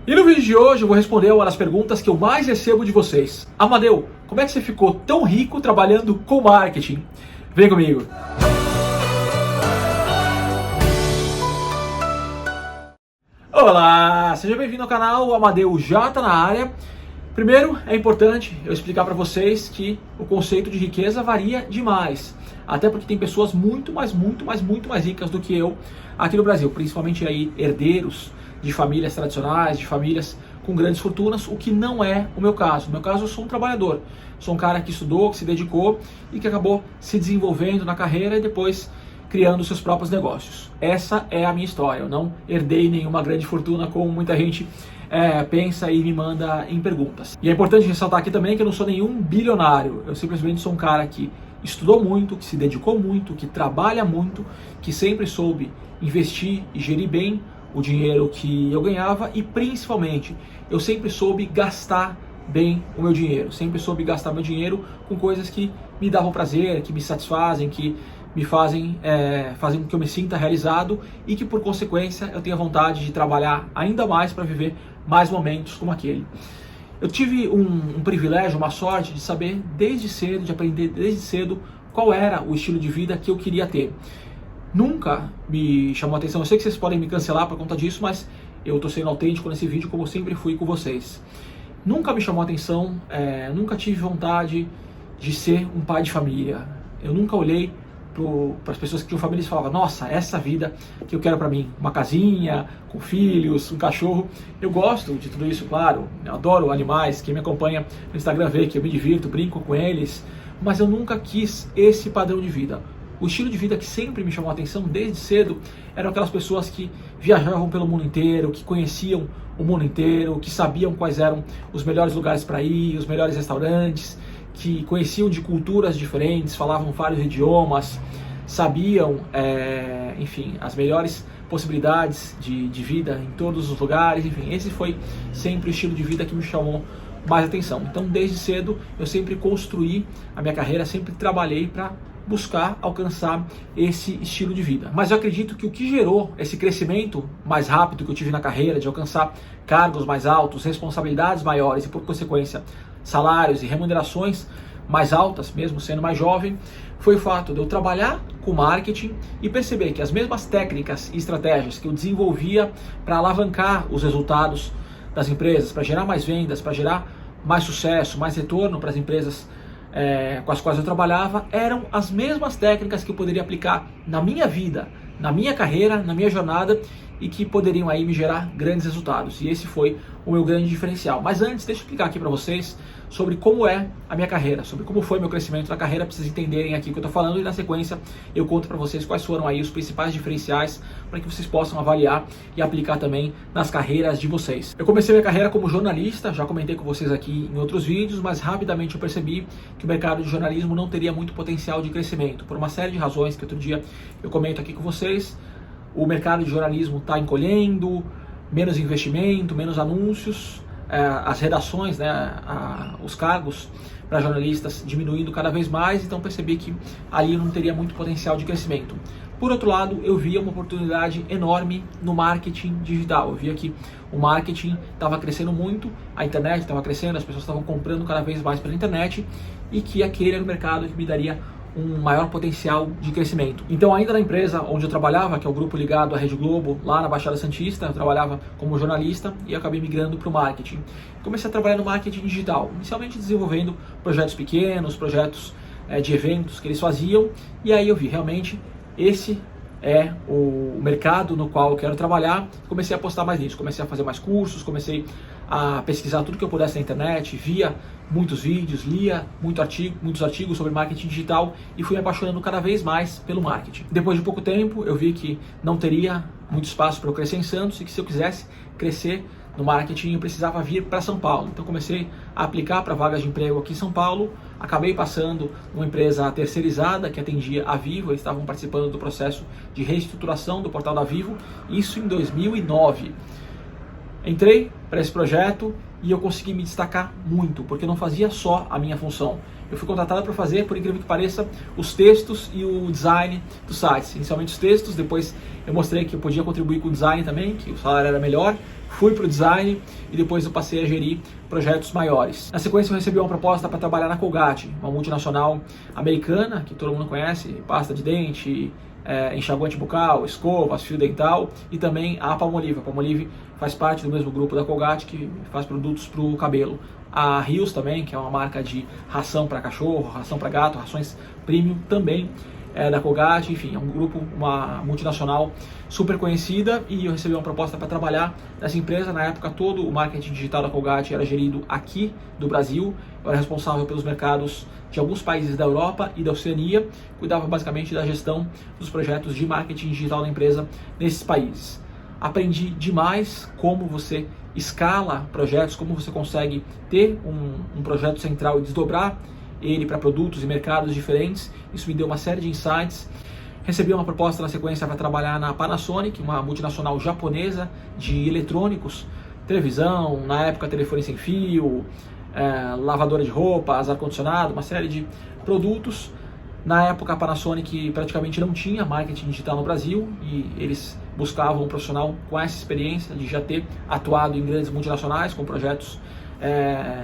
E no vídeo de hoje eu vou responder uma das perguntas que eu mais recebo de vocês. Amadeu, como é que você ficou tão rico trabalhando com marketing? Vem comigo! Olá, seja bem-vindo ao canal, o Amadeu já está na área. Primeiro, é importante eu explicar para vocês que o conceito de riqueza varia demais. Até porque tem pessoas muito mais ricas do que eu aqui no Brasil, principalmente aí herdeiros de famílias tradicionais, de famílias com grandes fortunas, o que não é o meu caso. No meu caso, eu sou um trabalhador, sou um cara que estudou, que se dedicou e que acabou se desenvolvendo na carreira e depois criando seus próprios negócios. Essa é a minha história. Eu não herdei nenhuma grande fortuna como muita gente pensa e me manda em perguntas. E é importante ressaltar aqui também que eu não sou nenhum bilionário. Eu simplesmente sou um cara que estudou muito, que se dedicou muito, que trabalha muito, que sempre soube investir e gerir bem o dinheiro que eu ganhava e principalmente eu sempre soube gastar bem o meu dinheiro. Sempre soube gastar meu dinheiro com coisas que me davam prazer, que me satisfazem, que me fazem com que eu me sinta realizado e que por consequência eu tenha vontade de trabalhar ainda mais para viver mais momentos como aquele. Eu tive um privilégio, uma sorte de saber desde cedo, de aprender desde cedo qual era o estilo de vida que eu queria ter. Nunca me chamou a atenção, eu sei que vocês podem me cancelar por conta disso, mas eu estou sendo autêntico nesse vídeo como eu sempre fui com vocês. Nunca me chamou a atenção, nunca tive vontade de ser um pai de família. Eu nunca olhei para as pessoas que tinham família e falavam: nossa, essa vida que eu quero para mim, uma casinha, com filhos, um cachorro. Eu gosto de tudo isso, claro, eu adoro animais, quem me acompanha no Instagram vê que eu me divirto, brinco com eles, mas eu nunca quis esse padrão de vida. O estilo de vida que sempre me chamou a atenção desde cedo eram aquelas pessoas que viajavam pelo mundo inteiro, que conheciam o mundo inteiro, que sabiam quais eram os melhores lugares para ir, os melhores restaurantes, que conheciam de culturas diferentes, falavam vários idiomas, sabiam, enfim, as melhores possibilidades de vida em todos os lugares. Enfim, esse foi sempre o estilo de vida que me chamou mais atenção. Então, desde cedo, eu sempre construí a minha carreira, sempre trabalhei para buscar alcançar esse estilo de vida. Mas eu acredito que o que gerou esse crescimento mais rápido que eu tive na carreira, de alcançar cargos mais altos, responsabilidades maiores e, por consequência, salários e remunerações mais altas, mesmo sendo mais jovem, foi o fato de eu trabalhar com marketing e perceber que as mesmas técnicas e estratégias que eu desenvolvia para alavancar os resultados das empresas, para gerar mais vendas, para gerar mais sucesso, mais retorno para as empresas com as quais eu trabalhava, eram as mesmas técnicas que eu poderia aplicar na minha vida, na minha carreira, na minha jornada e que poderiam aí me gerar grandes resultados. E esse foi o meu grande diferencial. Mas antes, deixa eu explicar aqui para vocês sobre como é a minha carreira, sobre como foi meu crescimento na carreira, para vocês entenderem aqui o que eu estou falando, e na sequência eu conto para vocês quais foram aí os principais diferenciais para que vocês possam avaliar e aplicar também nas carreiras de vocês. Eu comecei minha carreira como jornalista, já comentei com vocês aqui em outros vídeos, mas rapidamente eu percebi que o mercado de jornalismo não teria muito potencial de crescimento, por uma série de razões que outro dia eu comento aqui com vocês. O mercado de jornalismo está encolhendo, menos investimento, menos anúncios, as redações, os cargos para jornalistas diminuindo cada vez mais, então percebi que ali não teria muito potencial de crescimento. Por outro lado, eu via uma oportunidade enorme no marketing digital. Eu via que o marketing estava crescendo muito, a internet estava crescendo, as pessoas estavam comprando cada vez mais pela internet e que aquele era o mercado que me daria um maior potencial de crescimento. Então, ainda na empresa onde eu trabalhava, que é o grupo ligado à Rede Globo, lá na Baixada Santista, eu trabalhava como jornalista e acabei migrando para o marketing. Comecei a trabalhar no marketing digital, inicialmente desenvolvendo projetos pequenos, projetos de eventos que eles faziam, e aí eu vi realmente esse é o mercado no qual eu quero trabalhar. Comecei a apostar mais nisso, comecei a fazer mais cursos, comecei a pesquisar tudo que eu pudesse na internet, via muitos vídeos, lia muitos artigos sobre marketing digital e fui me apaixonando cada vez mais pelo marketing. Depois de pouco tempo eu vi que não teria muito espaço para eu crescer em Santos e que se eu quisesse crescer no marketing eu precisava vir para São Paulo. Então comecei a aplicar para vagas de emprego aqui em São Paulo, acabei passando numa empresa terceirizada que atendia a Vivo, eles estavam participando do processo de reestruturação do portal da Vivo, isso em 2009. Entrei para esse projeto e eu consegui me destacar muito, porque eu não fazia só a minha função. Eu fui contratado para fazer, por incrível que pareça, os textos e o design dos sites. Inicialmente os textos, depois eu mostrei que eu podia contribuir com o design também, que o salário era melhor. fui para o design e depois eu passei a gerir projetos maiores. Na sequência eu recebi uma proposta para trabalhar na Colgate, uma multinacional americana que todo mundo conhece, pasta de dente, enxaguante bucal, escovas, fio dental, e também a Palmolive. A Palmolive faz parte do mesmo grupo da Colgate, que faz produtos para o cabelo. A Hill's também, que é uma marca de ração para cachorro, ração para gato, rações premium também da Colgate. Enfim, é um grupo, uma multinacional super conhecida, e eu recebi uma proposta para trabalhar nessa empresa. Na época, todo o marketing digital da Colgate era gerido aqui do Brasil. Eu era responsável pelos mercados de alguns países da Europa e da Oceania, cuidava basicamente da gestão dos projetos de marketing digital da empresa nesses países. Aprendi demais como você escala projetos, como você consegue ter um projeto central e desdobrar ele para produtos e mercados diferentes. Isso me deu uma série de insights. Recebi uma proposta na sequência para trabalhar na Panasonic, uma multinacional japonesa de eletrônicos, televisão, na época telefone sem fio, lavadora de roupas, ar-condicionado, uma série de produtos. Na época a Panasonic praticamente não tinha marketing digital no Brasil e eles buscavam um profissional com essa experiência de já ter atuado em grandes multinacionais com projetos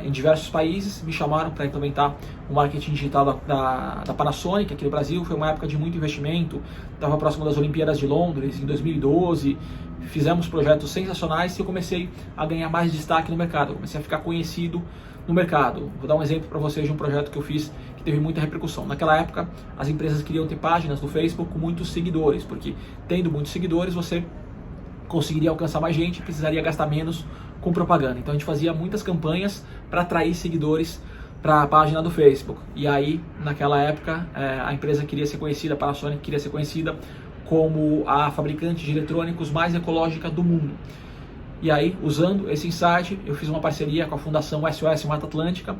em diversos países. Me chamaram para implementar o marketing digital da Panasonic aqui no Brasil. Foi uma época de muito investimento, estava próximo das Olimpíadas de Londres em 2012, fizemos projetos sensacionais e eu comecei a ganhar mais destaque no mercado, eu comecei a ficar conhecido no mercado. Vou dar um exemplo para vocês de um projeto que eu fiz que teve muita repercussão. Naquela época, as empresas queriam ter páginas no Facebook com muitos seguidores, porque tendo muitos seguidores, você conseguiria alcançar mais gente e precisaria gastar menos com propaganda. Então a gente fazia muitas campanhas para atrair seguidores para a página do Facebook. E aí, naquela época, a empresa queria ser conhecida, a Panasonic queria ser conhecida como a fabricante de eletrônicos mais ecológica do mundo. E aí, usando esse insight, eu fiz uma parceria com a Fundação SOS Mata Atlântica,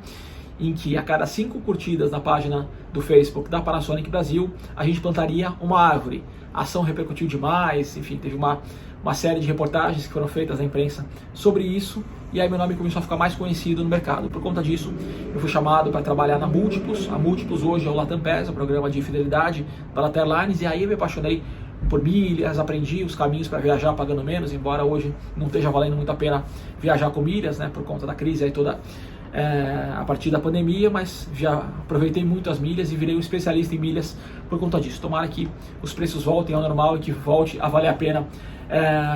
em que a cada 5 curtidas na página do Facebook da Panasonic Brasil, a gente plantaria uma árvore. A ação repercutiu demais, enfim, teve uma série de reportagens que foram feitas na imprensa sobre isso, e aí meu nome começou a ficar mais conhecido no mercado. Por conta disso, eu fui chamado para trabalhar na Múltiplos. A Múltiplos hoje é o Latam PES, o programa de fidelidade da Latam Airlines, e aí eu me apaixonei por milhas, aprendi os caminhos para viajar pagando menos, embora hoje não esteja valendo muito a pena viajar com milhas, né, por conta da crise aí toda a partir da pandemia, mas já aproveitei muito as milhas e virei um especialista em milhas por conta disso. Tomara que os preços voltem ao normal e que volte a valer a pena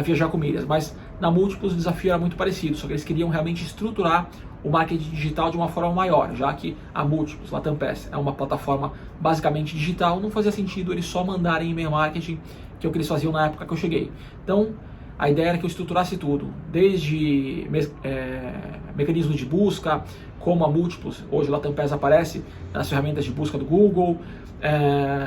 viajar com milhas. Mas na Múltiplos o desafio era muito parecido, só que eles queriam realmente estruturar o marketing digital de uma forma maior, já que a Múltiplos, Latam PES, é uma plataforma basicamente digital, não fazia sentido eles só mandarem e-mail marketing, que é o que eles faziam na época que eu cheguei. Então, a ideia era que eu estruturasse tudo, desde mecanismos de busca, como a Múltiplos, hoje o Latam PES aparece nas ferramentas de busca do Google,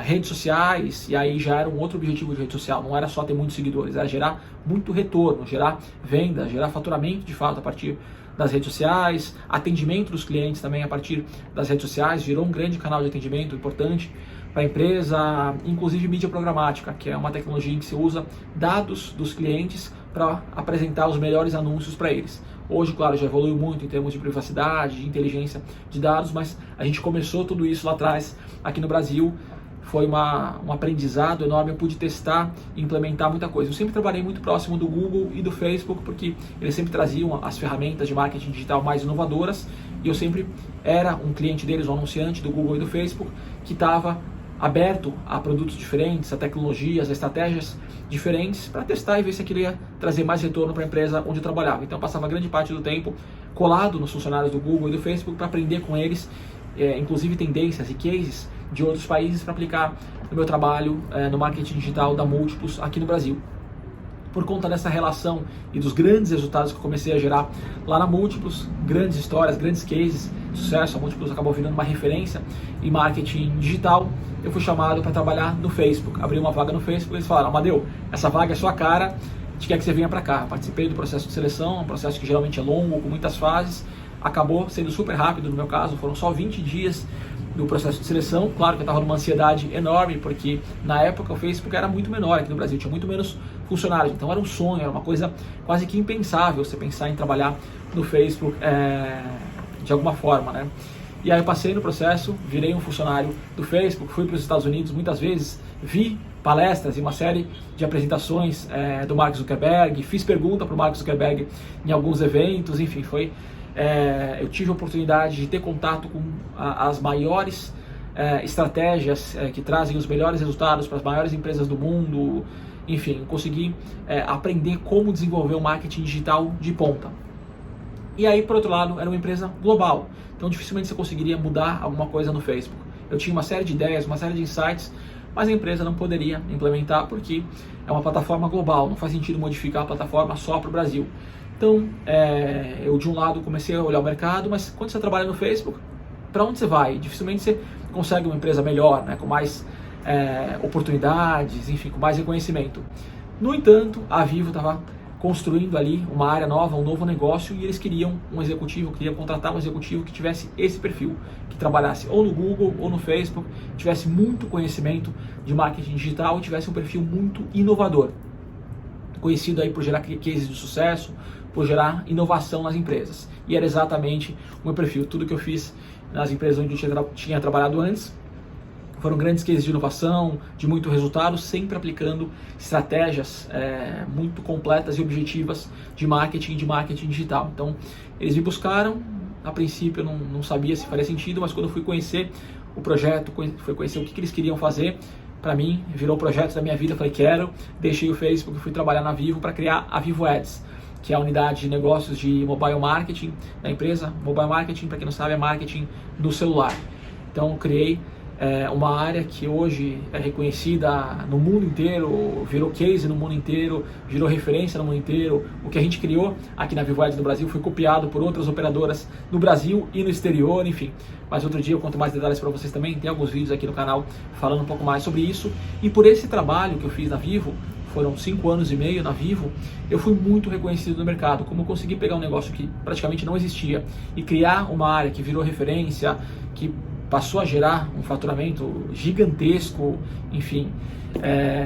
redes sociais, e aí já era um outro objetivo de rede social, não era só ter muitos seguidores, era gerar muito retorno, gerar venda, gerar faturamento de fato a partir das redes sociais, atendimento dos clientes também a partir das redes sociais, virou um grande canal de atendimento importante para a empresa, inclusive mídia programática, que é uma tecnologia em que se usa dados dos clientes para apresentar os melhores anúncios para eles. Hoje, claro, já evoluiu muito em termos de privacidade, de inteligência de dados, mas a gente começou tudo isso lá atrás, aqui no Brasil. Foi um aprendizado enorme, eu pude testar e implementar muita coisa. Eu sempre trabalhei muito próximo do Google e do Facebook, porque eles sempre traziam as ferramentas de marketing digital mais inovadoras, e eu sempre era um cliente deles, um anunciante do Google e do Facebook, que estava aberto a produtos diferentes, a tecnologias, a estratégias diferentes, para testar e ver se aquilo ia trazer mais retorno para a empresa onde eu trabalhava. Então eu passava grande parte do tempo colado nos funcionários do Google e do Facebook para aprender com eles, inclusive tendências e cases de outros países para aplicar no meu trabalho no marketing digital da Múltiplos aqui no Brasil. Por conta dessa relação e dos grandes resultados que eu comecei a gerar lá na Múltiplos, grandes histórias, grandes cases de sucesso, a Múltiplos acabou virando uma referência em marketing digital. Eu fui chamado para trabalhar no Facebook, abri uma vaga no Facebook, eles falaram: Amadeu, essa vaga é sua cara, a gente quer que você venha para cá. Participei do processo de seleção, um processo que geralmente é longo, com muitas fases, acabou sendo super rápido no meu caso, foram só 20 dias do processo de seleção. Claro que eu estava numa ansiedade enorme, porque na época o Facebook era muito menor aqui no Brasil, tinha muito menos funcionários, então era um sonho, era uma coisa quase que impensável você pensar em trabalhar no Facebook de alguma forma, né? E aí eu passei no processo, virei um funcionário do Facebook, fui para os Estados Unidos muitas vezes, vi palestras e uma série de apresentações do Mark Zuckerberg, fiz pergunta para o Mark Zuckerberg em alguns eventos, enfim, eu tive a oportunidade de ter contato com as maiores estratégias que trazem os melhores resultados para as maiores empresas do mundo, enfim, consegui aprender como desenvolver o marketing digital de ponta. E aí, por outro lado, era uma empresa global, então dificilmente você conseguiria mudar alguma coisa no Facebook. Eu tinha uma série de ideias, uma série de insights, mas a empresa não poderia implementar porque é uma plataforma global, não faz sentido modificar a plataforma só para o Brasil. Então, eu de um lado comecei a olhar o mercado, mas quando você trabalha no Facebook, para onde você vai? Dificilmente você consegue uma empresa melhor, né, com mais oportunidades, enfim, com mais reconhecimento. No entanto, a Vivo estava construindo ali uma área nova, um novo negócio, e eles queriam contratar um executivo que tivesse esse perfil, que trabalhasse ou no Google ou no Facebook, tivesse muito conhecimento de marketing digital e tivesse um perfil muito inovador, conhecido aí por gerar cases de sucesso, por gerar inovação nas empresas. E era exatamente o meu perfil. Tudo que eu fiz nas empresas onde eu tinha trabalhado antes foram grandes cases de inovação, de muito resultado, sempre aplicando estratégias muito completas e objetivas de marketing digital. Então, eles me buscaram, a princípio eu não sabia se faria sentido, mas quando eu fui conhecer o projeto, fui conhecer o que eles queriam fazer, para mim, virou o projeto da minha vida, falei, quero, deixei o Facebook e fui trabalhar na Vivo para criar a Vivo Ads, que é a unidade de negócios de mobile marketing da empresa. Mobile marketing, para quem não sabe, é marketing do celular. Então, criei uma área que hoje é reconhecida no mundo inteiro, virou case no mundo inteiro, virou referência no mundo inteiro. O que a gente criou aqui na Vivo Ads no Brasil foi copiado por outras operadoras no Brasil e no exterior, enfim. Mas outro dia eu conto mais detalhes para vocês também, tem alguns vídeos aqui no canal falando um pouco mais sobre isso. E por esse trabalho que eu fiz na Vivo, foram 5 anos e meio na Vivo, eu fui muito reconhecido no mercado. Como eu consegui pegar um negócio que praticamente não existia e criar uma área que virou referência, que passou a gerar um faturamento gigantesco, enfim,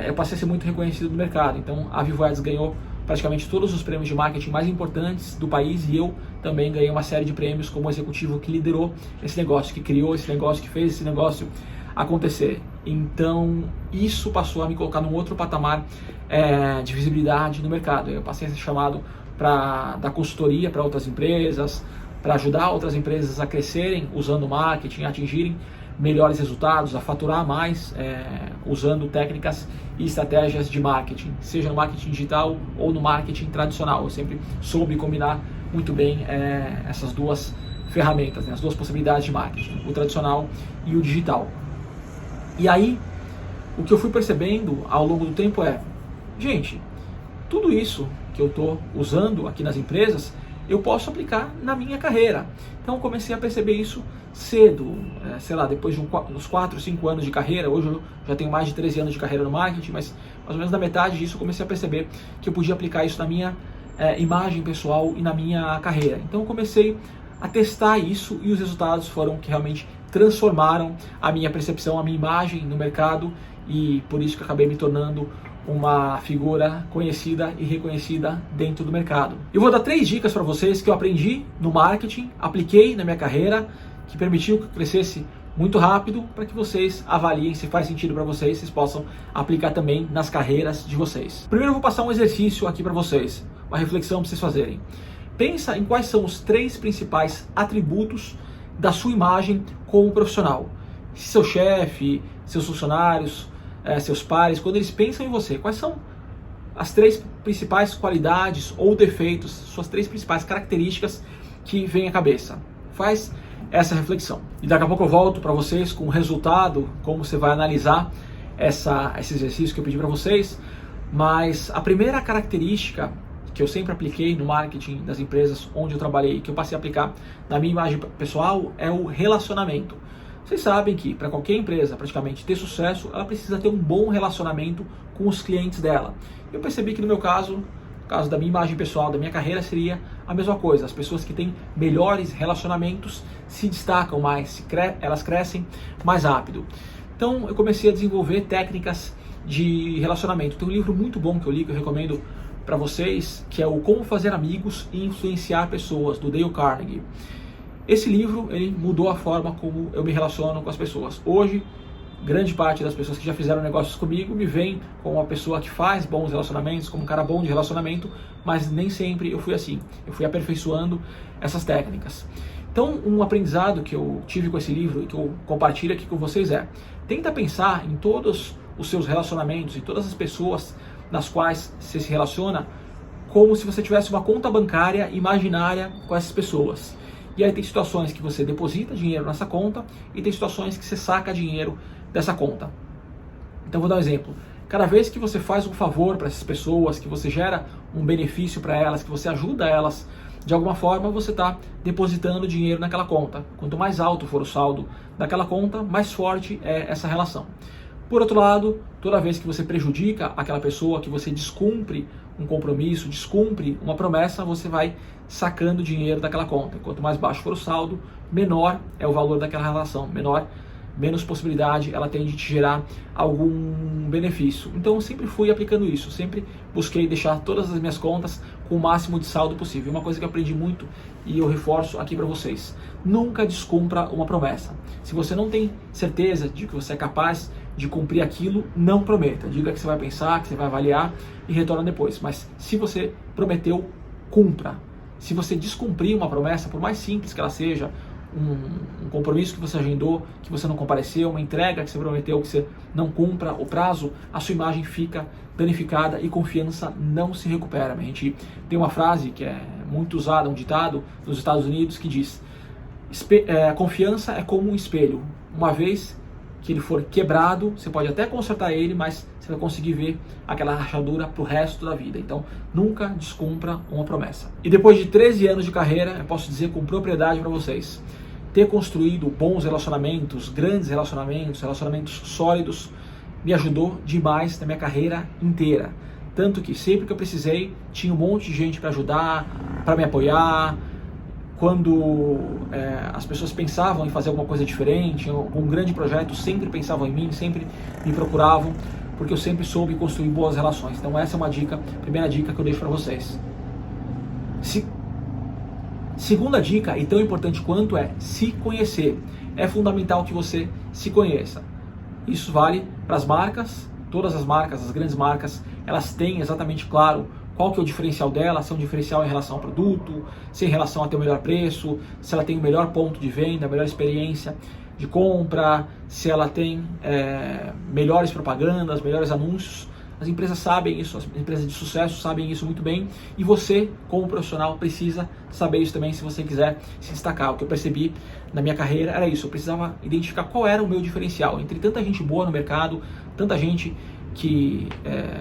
eu passei a ser muito reconhecido no mercado. Então a Vivo Ads ganhou praticamente todos os prêmios de marketing mais importantes do país e eu também ganhei uma série de prêmios como executivo que liderou esse negócio, que criou esse negócio, que fez esse negócio acontecer. Então isso passou a me colocar num outro patamar de visibilidade no mercado. Eu passei a ser chamado para dar consultoria para outras empresas, para ajudar outras empresas a crescerem usando marketing, a atingirem melhores resultados, a faturar mais usando técnicas e estratégias de marketing, seja no marketing digital ou no marketing tradicional. Eu sempre soube combinar muito bem essas duas ferramentas, né, as duas possibilidades de marketing, o tradicional e o digital. E aí, o que eu fui percebendo ao longo do tempo gente, tudo isso que eu estou usando aqui nas empresas, eu posso aplicar na minha carreira. Então comecei a perceber isso cedo, sei lá, depois de uns 4, 5 anos de carreira. Hoje eu já tenho mais de 13 anos de carreira no marketing, mas mais ou menos na metade disso eu comecei a perceber que eu podia aplicar isso na minha imagem pessoal e na minha carreira. Então eu comecei a testar isso e os resultados foram que realmente transformaram a minha percepção, a minha imagem no mercado, e por isso que eu acabei me tornando uma figura conhecida e reconhecida dentro do mercado. Eu vou dar 3 dicas para vocês que eu aprendi no marketing, apliquei na minha carreira, que permitiu que eu crescesse muito rápido, para que vocês avaliem se faz sentido para vocês, vocês possam aplicar também nas carreiras de vocês. Primeiro eu vou passar um exercício aqui para vocês, uma reflexão para vocês fazerem. Pensa em quais são os 3 principais atributos da sua imagem como profissional. Seu chefe, seus funcionários, seus pares, quando eles pensam em você, quais são as 3 principais qualidades ou defeitos, suas 3 principais características que vêm à cabeça? Faz essa reflexão. E daqui a pouco eu volto para vocês com o resultado, como você vai analisar esse exercício que eu pedi para vocês. Mas a primeira característica que eu sempre apliquei no marketing das empresas onde eu trabalhei, que eu passei a aplicar na minha imagem pessoal, é o relacionamento. Vocês sabem que para qualquer empresa praticamente ter sucesso, ela precisa ter um bom relacionamento com os clientes dela. Eu percebi que no meu caso, no caso da minha imagem pessoal, da minha carreira, seria a mesma coisa. As pessoas que têm melhores relacionamentos se destacam mais, elas crescem mais rápido. Então eu comecei a desenvolver técnicas de relacionamento. Tem um livro muito bom que eu li, que eu recomendo para vocês, que é o Como Fazer Amigos e Influenciar Pessoas, do Dale Carnegie. Esse livro ele mudou a forma como eu me relaciono com as pessoas. Hoje grande parte das pessoas que já fizeram negócios comigo me veem como uma pessoa que faz bons relacionamentos, como um cara bom de relacionamento, mas nem sempre eu fui assim. Eu fui aperfeiçoando essas técnicas. Então, um aprendizado que eu tive com esse livro e que eu compartilho aqui com vocês é: tenta pensar em todos os seus relacionamentos, em todas as pessoas nas quais você se relaciona, como se você tivesse uma conta bancária imaginária com essas pessoas. E aí tem situações que você deposita dinheiro nessa conta e tem situações que você saca dinheiro dessa conta. Então vou dar um exemplo. Cada vez que você faz um favor para essas pessoas, que você gera um benefício para elas, que você ajuda elas de alguma forma, você está depositando dinheiro naquela conta. Quanto mais alto for o saldo daquela conta, mais forte é essa relação. Por outro lado, toda vez que você prejudica aquela pessoa, que você descumpre um compromisso, descumpre uma promessa, você vai sacando dinheiro daquela conta. Quanto mais baixo for o saldo, menor é o valor daquela relação, menos possibilidade ela tem de te gerar algum benefício. Então eu sempre fui aplicando isso, sempre busquei deixar todas as minhas contas com o máximo de saldo possível. Uma coisa que eu aprendi muito e eu reforço aqui para vocês: nunca descumpra uma promessa. Se você não tem certeza de que você é capaz de cumprir aquilo, não prometa. Diga que você vai pensar, que você vai avaliar e retorna depois. Mas se você prometeu, cumpra. Se você descumprir uma promessa, por mais simples que ela seja, um compromisso que você agendou, que você não compareceu, uma entrega que você prometeu que você não cumpra o prazo, a sua imagem fica danificada e confiança não se recupera. A gente tem uma frase que é muito usada, um ditado nos Estados Unidos que diz: confiança é como um espelho. Uma vez que ele for quebrado, você pode até consertar ele, mas você vai conseguir ver aquela rachadura pro resto da vida. Então, nunca descumpra uma promessa. E depois de 13 anos de carreira, eu posso dizer com propriedade para vocês: ter construído bons relacionamentos, grandes relacionamentos, relacionamentos sólidos, me ajudou demais na minha carreira inteira. Tanto que sempre que eu precisei, tinha um monte de gente para ajudar, para me apoiar. Quando as pessoas pensavam em fazer alguma coisa diferente, algum grande projeto, sempre pensavam em mim, sempre me procuravam, porque eu sempre soube construir boas relações. Então essa é uma dica, primeira dica que eu deixo para vocês. Segunda dica, e tão importante quanto, é se conhecer. É fundamental que você se conheça. Isso vale para as marcas, todas as marcas, as grandes marcas, elas têm exatamente claro qual que é o diferencial dela, se é um diferencial em relação ao produto, se é em relação a ter o melhor preço, se ela tem o melhor ponto de venda, a melhor experiência de compra, se ela tem melhores propagandas, melhores anúncios. As empresas sabem isso, as empresas de sucesso sabem isso muito bem, e você, como profissional, precisa saber isso também se você quiser se destacar. O que eu percebi na minha carreira era isso: eu precisava identificar qual era o meu diferencial. Entre tanta gente boa no mercado, tanta gente que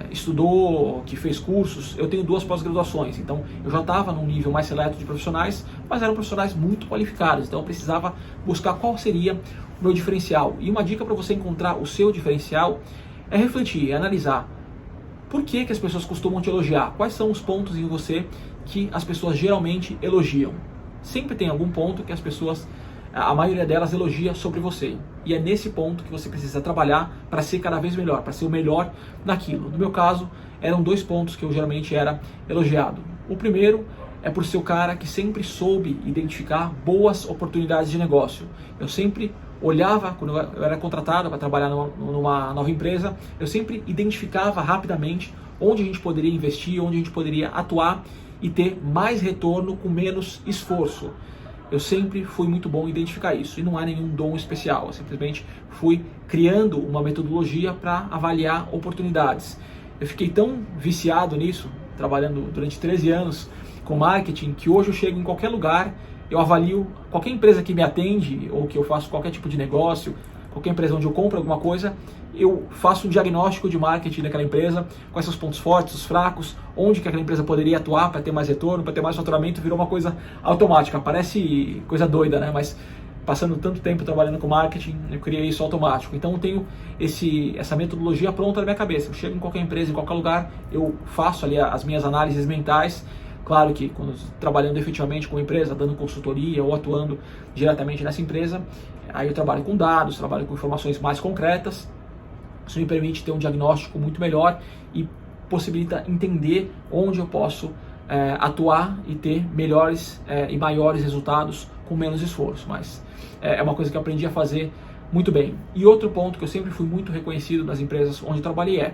estudou, que fez cursos, eu tenho 2 pós-graduações, então eu já estava num nível mais seleto de profissionais, mas eram profissionais muito qualificados, então eu precisava buscar qual seria o meu diferencial. E uma dica para você encontrar o seu diferencial é refletir, é analisar por que as pessoas costumam te elogiar, quais são os pontos em você que as pessoas geralmente elogiam. Sempre tem algum ponto que as pessoas, a maioria delas, elogia sobre você. E é nesse ponto que você precisa trabalhar para ser cada vez melhor, para ser o melhor naquilo. No meu caso, eram 2 pontos que eu geralmente era elogiado. O primeiro é por ser o cara que sempre soube identificar boas oportunidades de negócio. Eu sempre olhava, quando eu era contratado para trabalhar numa nova empresa, eu sempre identificava rapidamente onde a gente poderia investir, onde a gente poderia atuar e ter mais retorno com menos esforço. Eu sempre fui muito bom em identificar isso, e não há nenhum dom especial. Eu simplesmente fui criando uma metodologia para avaliar oportunidades. Eu fiquei tão viciado nisso, trabalhando durante 13 anos com marketing, que hoje eu chego em qualquer lugar, eu avalio qualquer empresa que me atende, ou que eu faço qualquer tipo de negócio, qualquer empresa onde eu compro alguma coisa, eu faço um diagnóstico de marketing daquela empresa, quais são os pontos fortes, os fracos, onde que aquela empresa poderia atuar para ter mais retorno, para ter mais faturamento. Virou uma coisa automática. Parece coisa doida, né? Mas passando tanto tempo trabalhando com marketing, eu criei isso automático. Então eu tenho essa metodologia pronta na minha cabeça. Eu chego em qualquer empresa, em qualquer lugar, eu faço ali as minhas análises mentais. Claro que quando trabalhando efetivamente com a empresa, dando consultoria ou atuando diretamente nessa empresa, aí eu trabalho com dados, trabalho com informações mais concretas. Isso me permite ter um diagnóstico muito melhor e possibilita entender onde eu posso atuar e ter melhores e maiores resultados com menos esforço. Mas é uma coisa que eu aprendi a fazer muito bem. E outro ponto que eu sempre fui muito reconhecido nas empresas onde eu trabalhei é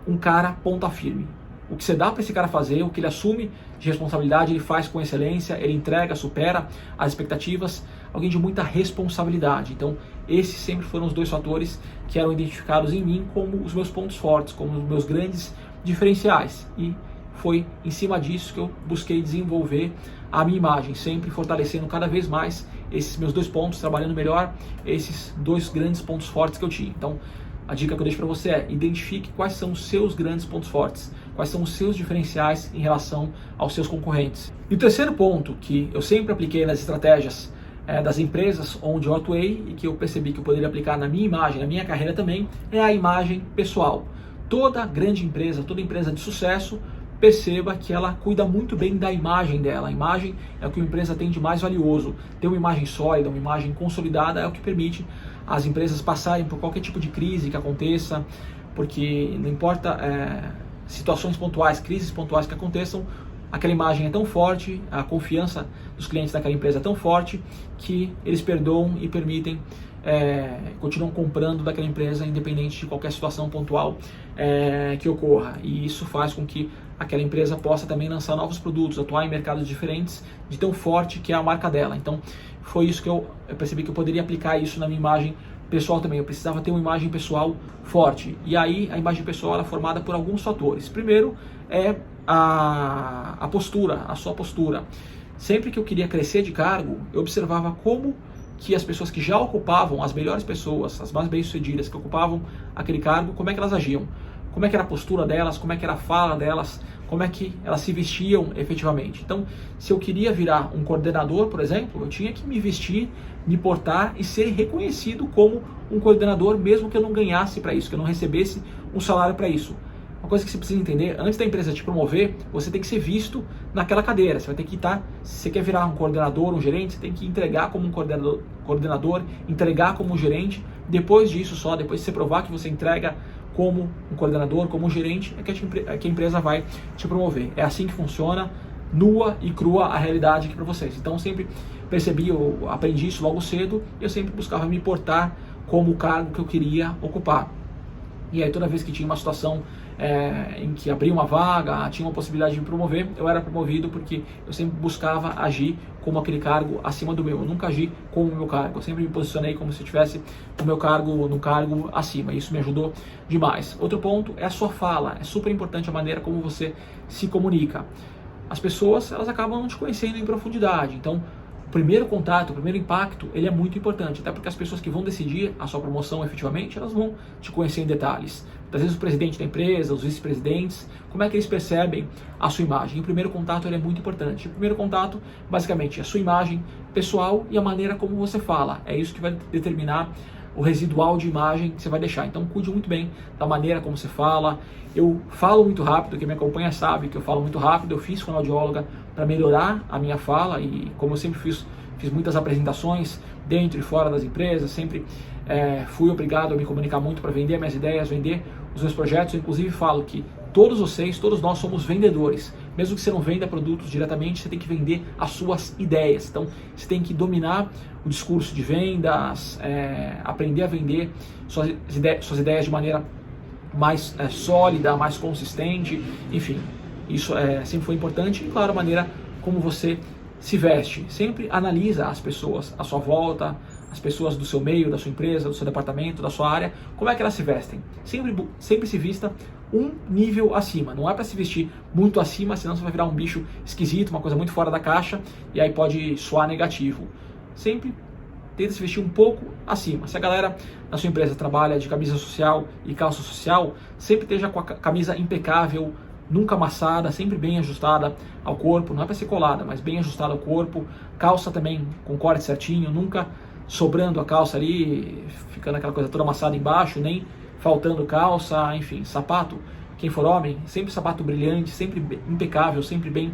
um cara ponta firme. O que você dá para esse cara fazer, o que ele assume de responsabilidade, ele faz com excelência, ele entrega, supera as expectativas, alguém de muita responsabilidade. Então, esses sempre foram os dois fatores que eram identificados em mim como os meus pontos fortes, como os meus grandes diferenciais. E foi em cima disso que eu busquei desenvolver a minha imagem, sempre fortalecendo cada vez mais esses meus dois pontos, trabalhando melhor esses dois grandes pontos fortes que eu tinha. Então, a dica que eu deixo para você é: identifique quais são os seus grandes pontos fortes, quais são os seus diferenciais em relação aos seus concorrentes. E o terceiro ponto que eu sempre apliquei nas estratégias das empresas onde eu atuei e que eu percebi que eu poderia aplicar na minha imagem, na minha carreira também, é a imagem pessoal. Toda grande empresa, toda empresa de sucesso, perceba que ela cuida muito bem da imagem dela. A imagem é o que uma empresa tem de mais valioso. Ter uma imagem sólida, uma imagem consolidada é o que permite as empresas passarem por qualquer tipo de crise que aconteça, porque não importa situações pontuais, crises pontuais que aconteçam, aquela imagem é tão forte, a confiança dos clientes daquela empresa é tão forte que eles perdoam e permitem, continuam comprando daquela empresa independente de qualquer situação pontual que ocorra. E isso faz com que aquela empresa possa também lançar novos produtos, atuar em mercados diferentes, de tão forte que é a marca dela. Então foi isso que eu percebi que eu poderia aplicar isso na minha imagem pessoal também. Eu precisava ter uma imagem pessoal forte. E aí a imagem pessoal é formada por alguns fatores. Primeiro é a postura, a sua postura. Sempre que eu queria crescer de cargo, eu observava como que as pessoas que já ocupavam, as melhores pessoas, as mais bem-sucedidas que ocupavam aquele cargo, como é que elas agiam, como é que era a postura delas, como é que era a fala delas, como é que elas se vestiam efetivamente. Então, se eu queria virar um coordenador, por exemplo, eu tinha que me vestir, me portar e ser reconhecido como um coordenador, mesmo que eu não ganhasse para isso, que eu não recebesse um salário para isso. Uma coisa que você precisa entender: antes da empresa te promover, você tem que ser visto naquela cadeira. Você vai ter que estar, se você quer virar um coordenador, um gerente, você tem que entregar como um coordenador, entregar como um gerente. Depois disso só, depois de você provar que você entrega como um coordenador, como um gerente, é que a empresa vai te promover. É assim que funciona, nua e crua a realidade aqui para vocês. Então eu sempre percebi, eu aprendi isso logo cedo, e eu sempre buscava me portar como o cargo que eu queria ocupar. E aí toda vez que tinha uma situação em que abria uma vaga, tinha uma possibilidade de me promover, eu era promovido porque eu sempre buscava agir como aquele cargo acima do meu. Eu nunca agi como o meu cargo, eu sempre me posicionei como se eu tivesse o meu cargo no cargo acima. Isso me ajudou demais. Outro ponto é a sua fala. É super importante a maneira como você se comunica. As pessoas, elas acabam não te conhecendo em profundidade, então o primeiro contato, o primeiro impacto, ele é muito importante, até porque as pessoas que vão decidir a sua promoção efetivamente, elas vão te conhecer em detalhes. Às vezes o presidente da empresa, os vice-presidentes, como é que eles percebem a sua imagem? E o primeiro contato, ele é muito importante. O primeiro contato, basicamente, é a sua imagem pessoal e a maneira como você fala. É isso que vai determinar o residual de imagem que você vai deixar. Então cuide muito bem da maneira como você fala. Eu falo muito rápido, quem me acompanha sabe que eu falo muito rápido. Eu fiz fonoaudióloga para melhorar a minha fala, e como eu sempre fiz muitas apresentações dentro e fora das empresas, sempre fui obrigado a me comunicar muito para vender minhas ideias, vender os meus projetos. Eu inclusive falo que todos vocês, todos nós somos vendedores. Mesmo que você não venda produtos diretamente, você tem que vender as suas ideias. Então, você tem que dominar o discurso de vendas, aprender a vender suas ideias de maneira mais sólida, mais consistente. Enfim, isso sempre foi importante. E, claro, a maneira como você se veste. Sempre analisa as pessoas à sua volta, as pessoas do seu meio, da sua empresa, do seu departamento, da sua área, como é que elas se vestem. Sempre se vista um nível acima. Não é para se vestir muito acima, senão você vai virar um bicho esquisito, uma coisa muito fora da caixa, e aí pode soar negativo. Sempre tenta se vestir um pouco acima. Se a galera na sua empresa trabalha de camisa social e calça social, sempre esteja com a camisa impecável, nunca amassada, sempre bem ajustada ao corpo. Não é para ser colada, mas bem ajustada ao corpo. Calça também com corte certinho, nunca sobrando a calça ali, ficando aquela coisa toda amassada embaixo, nem faltando calça. Enfim, sapato, quem for homem, sempre sapato brilhante, sempre impecável, sempre bem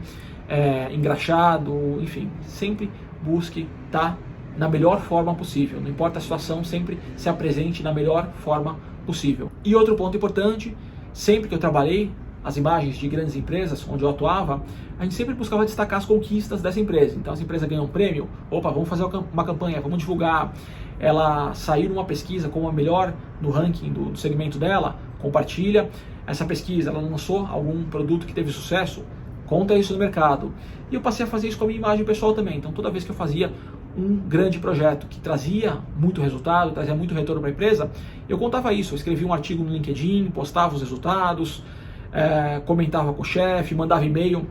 engraxado. Enfim, sempre busque estar na melhor forma possível. Não importa a situação, sempre se apresente na melhor forma possível. E outro ponto importante: sempre que eu trabalhei as imagens de grandes empresas onde eu atuava, a gente sempre buscava destacar as conquistas dessa empresa. Então, essa empresa ganhou um prêmio, opa, vamos fazer uma campanha, vamos divulgar. Ela saiu numa pesquisa como a melhor no ranking do segmento dela, compartilha. Essa pesquisa, ela lançou algum produto que teve sucesso, conta isso no mercado. E eu passei a fazer isso com a minha imagem pessoal também. Então, toda vez que eu fazia um grande projeto que trazia muito resultado, trazia muito retorno para a empresa, eu contava isso. Eu escrevia um artigo no LinkedIn, postava os resultados, comentava com o chefe, mandava e-mail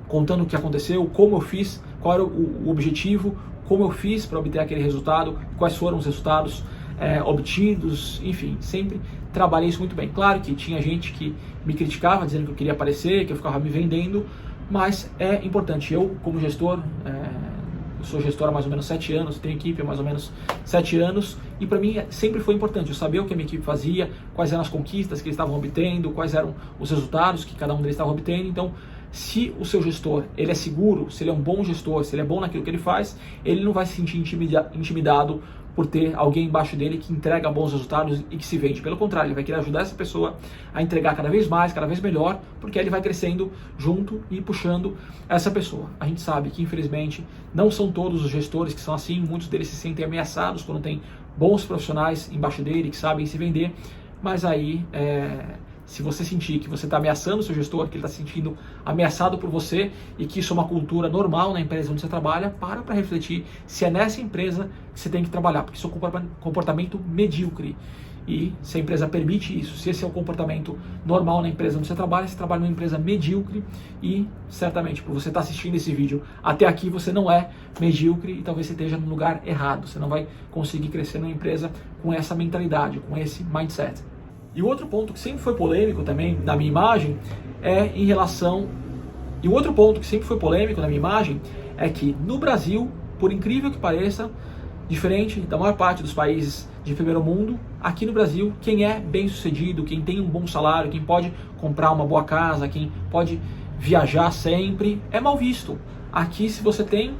contando o que aconteceu, como eu fiz, qual era o objetivo, como eu fiz para obter aquele resultado, quais foram os resultados obtidos, enfim, sempre trabalhei isso muito bem. Claro que tinha gente que me criticava, dizendo que eu queria aparecer, que eu ficava me vendendo, mas é importante. Eu, como gestor, eu sou gestor há mais ou menos 7 anos, tenho equipe há mais ou menos 7 anos, e para mim sempre foi importante eu saber o que a minha equipe fazia, quais eram as conquistas que eles estavam obtendo, quais eram os resultados que cada um deles estava obtendo. Então, se o seu gestor ele é seguro, se ele é um bom gestor, se ele é bom naquilo que ele faz, ele não vai se sentir intimidado por ter alguém embaixo dele que entrega bons resultados e que se vende. Pelo contrário, ele vai querer ajudar essa pessoa a entregar cada vez mais, cada vez melhor, porque ele vai crescendo junto e puxando essa pessoa. A gente sabe que, infelizmente, não são todos os gestores que são assim, muitos deles se sentem ameaçados quando tem bons profissionais embaixo dele que sabem se vender, mas aí se você sentir que você está ameaçando o seu gestor, que ele está se sentindo ameaçado por você e que isso é uma cultura normal na empresa onde você trabalha, para refletir se é nessa empresa que você tem que trabalhar, porque isso é um comportamento medíocre. E se a empresa permite isso, se esse é o comportamento normal na empresa onde você trabalha numa empresa medíocre e certamente por você estar assistindo esse vídeo até aqui você não é medíocre e talvez você esteja no lugar errado. Você não vai conseguir crescer numa empresa com essa mentalidade, com esse mindset. E o outro ponto que sempre foi polêmico também na minha imagem é em relação... E o outro ponto que sempre foi polêmico na minha imagem é que no Brasil, por incrível que pareça, diferente da maior parte dos países de primeiro mundo, aqui no Brasil, quem é bem sucedido, quem tem um bom salário, quem pode comprar uma boa casa, quem pode viajar sempre, é mal visto. Aqui, se você tem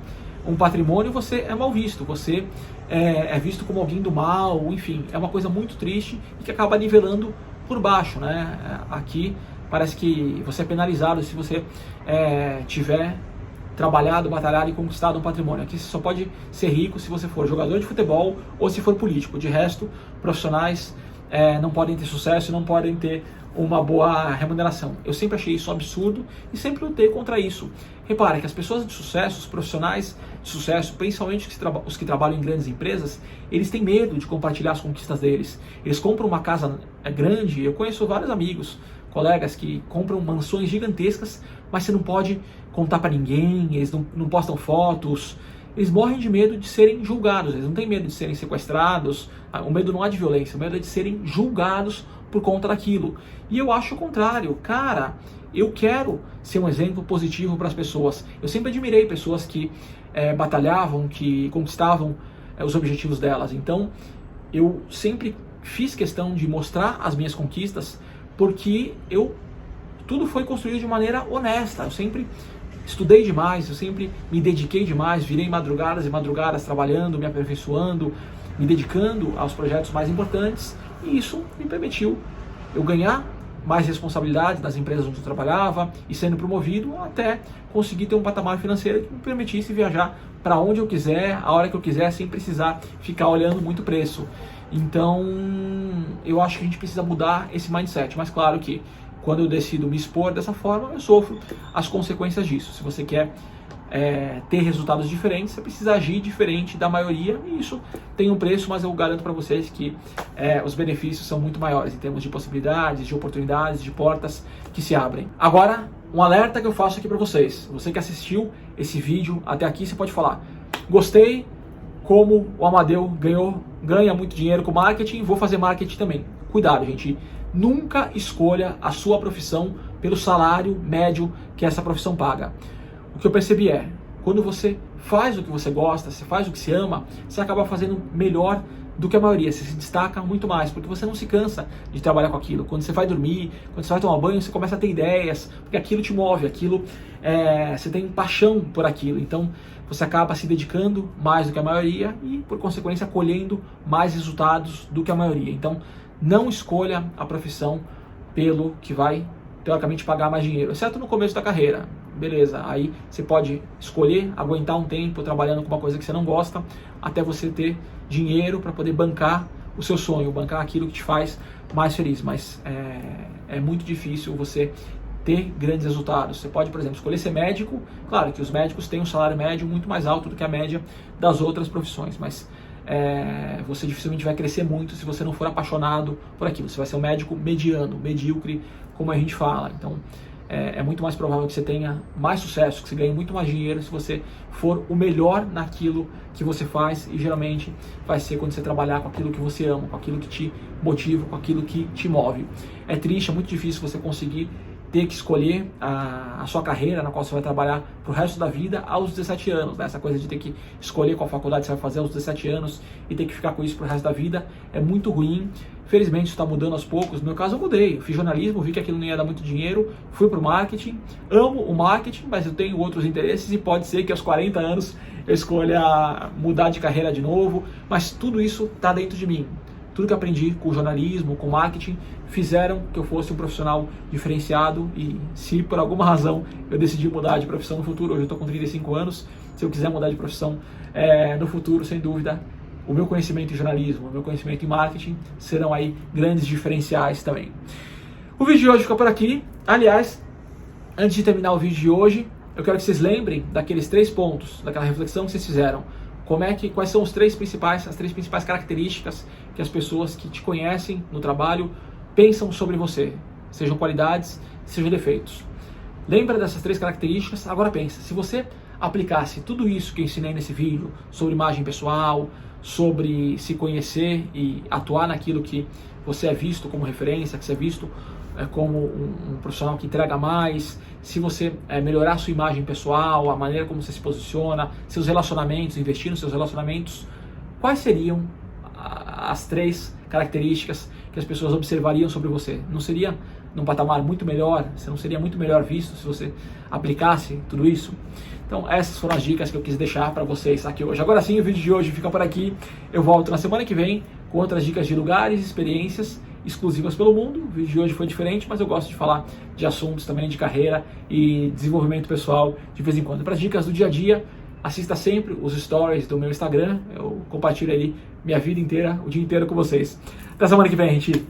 um patrimônio, você é mal visto, você é visto como alguém do mal, enfim, é uma coisa muito triste e que acaba nivelando por baixo, né? Aqui parece que você é penalizado se você tiver trabalhado, batalhado e conquistado um patrimônio. Aqui você só pode ser rico se você for jogador de futebol ou se for político. De resto, profissionais não podem ter sucesso, não podem ter uma boa remuneração. Eu sempre achei isso um absurdo e sempre lutei contra isso. Repara que as pessoas de sucesso, os profissionais de sucesso, principalmente os que trabalham em grandes empresas, eles têm medo de compartilhar as conquistas deles. Eles compram uma casa grande, eu conheço vários amigos, colegas que compram mansões gigantescas, mas você não pode contar para ninguém, eles não postam fotos, eles morrem de medo de serem julgados, eles não têm medo de serem sequestrados, o medo não é de violência, o medo é de serem julgados por conta daquilo. E eu acho o contrário, cara, eu quero ser um exemplo positivo para as pessoas. Eu sempre admirei pessoas que batalhavam, que conquistavam os objetivos delas, então eu sempre fiz questão de mostrar as minhas conquistas, porque tudo foi construído de maneira honesta. Eu sempre estudei demais, eu sempre me dediquei demais, virei madrugadas e madrugadas trabalhando, me aperfeiçoando, me dedicando aos projetos mais importantes, e isso me permitiu eu ganhar mais responsabilidades nas empresas onde eu trabalhava e sendo promovido até conseguir ter um patamar financeiro que me permitisse viajar para onde eu quiser, a hora que eu quiser, sem precisar ficar olhando muito preço. Então, eu acho que a gente precisa mudar esse mindset, mas claro que quando eu decido me expor dessa forma, eu sofro as consequências disso. Se você quer ter resultados diferentes, você precisa agir diferente da maioria, e isso tem um preço, mas eu garanto para vocês que os benefícios são muito maiores em termos de possibilidades, de oportunidades, de portas que se abrem. Agora, um alerta que eu faço aqui para vocês. Você que assistiu esse vídeo até aqui, você pode falar: gostei como o Amadeu ganha muito dinheiro com marketing, vou fazer marketing também. Cuidado, gente. Nunca escolha a sua profissão pelo salário médio que essa profissão paga. O que eu percebi quando você faz o que você gosta, você faz o que você ama, você acaba fazendo melhor do que a maioria, você se destaca muito mais, porque você não se cansa de trabalhar com aquilo. Quando você vai dormir, quando você vai tomar banho, você começa a ter ideias, porque aquilo te move, você tem paixão por aquilo, então você acaba se dedicando mais do que a maioria e, por consequência, colhendo mais resultados do que a maioria. Então, não escolha a profissão pelo que vai teoricamente, pagar mais dinheiro, exceto no começo da carreira. Beleza, aí você pode escolher aguentar um tempo trabalhando com uma coisa que você não gosta, até você ter dinheiro para poder bancar o seu sonho, bancar aquilo que te faz mais feliz. Mas é muito difícil você ter grandes resultados. Você pode, por exemplo, escolher ser médico. Claro que os médicos têm um salário médio muito mais alto do que a média das outras profissões, mas você dificilmente vai crescer muito se você não for apaixonado por aquilo. Você vai ser um médico mediano, medíocre, como a gente fala. Então, é muito mais provável que você tenha mais sucesso, que você ganhe muito mais dinheiro se você for o melhor naquilo que você faz, e geralmente vai ser quando você trabalhar com aquilo que você ama, com aquilo que te motiva, com aquilo que te move. É triste, é muito difícil você conseguir ter que escolher a sua carreira na qual você vai trabalhar pro resto da vida aos 17 anos, né? Essa coisa de ter que escolher qual faculdade você vai fazer aos 17 anos e ter que ficar com isso pro resto da vida é muito ruim. Felizmente isso está mudando aos poucos. No meu caso eu mudei, eu fiz jornalismo, vi que aquilo não ia dar muito dinheiro, fui pro marketing, amo o marketing, mas eu tenho outros interesses e pode ser que aos 40 anos eu escolha mudar de carreira de novo, mas tudo isso está dentro de mim. Tudo que aprendi com jornalismo, com marketing, fizeram que eu fosse um profissional diferenciado, e se por alguma razão eu decidi mudar de profissão no futuro, hoje eu estou com 35 anos, se eu quiser mudar de profissão no futuro, sem dúvida, o meu conhecimento em jornalismo, o meu conhecimento em marketing serão aí grandes diferenciais também. O vídeo de hoje fica por aqui. Aliás, antes de terminar o vídeo de hoje, eu quero que vocês lembrem daqueles 3 pontos, daquela reflexão que vocês fizeram. Quais são as três principais características que as pessoas que te conhecem no trabalho pensam sobre você, sejam qualidades, sejam defeitos. Lembra dessas 3 características? Agora pensa, se você aplicasse tudo isso que eu ensinei nesse vídeo, sobre imagem pessoal, sobre se conhecer e atuar naquilo que você é visto como referência, que você é visto como um profissional que entrega mais, se você melhorar sua imagem pessoal, a maneira como você se posiciona, seus relacionamentos, investir nos seus relacionamentos, quais seriam as 3 características que as pessoas observariam sobre você? Não seria num patamar muito melhor? Você não seria muito melhor visto se você aplicasse tudo isso? Então essas foram as dicas que eu quis deixar para vocês aqui hoje. Agora sim, o vídeo de hoje fica por aqui. Eu volto na semana que vem com outras dicas de lugares, experiências exclusivas pelo mundo. O vídeo de hoje foi diferente, mas eu gosto de falar de assuntos também de carreira e desenvolvimento pessoal de vez em quando. Para as dicas do dia a dia, assista sempre os stories do meu Instagram. Eu compartilho ali minha vida inteira, o dia inteiro com vocês. Até semana que vem, gente.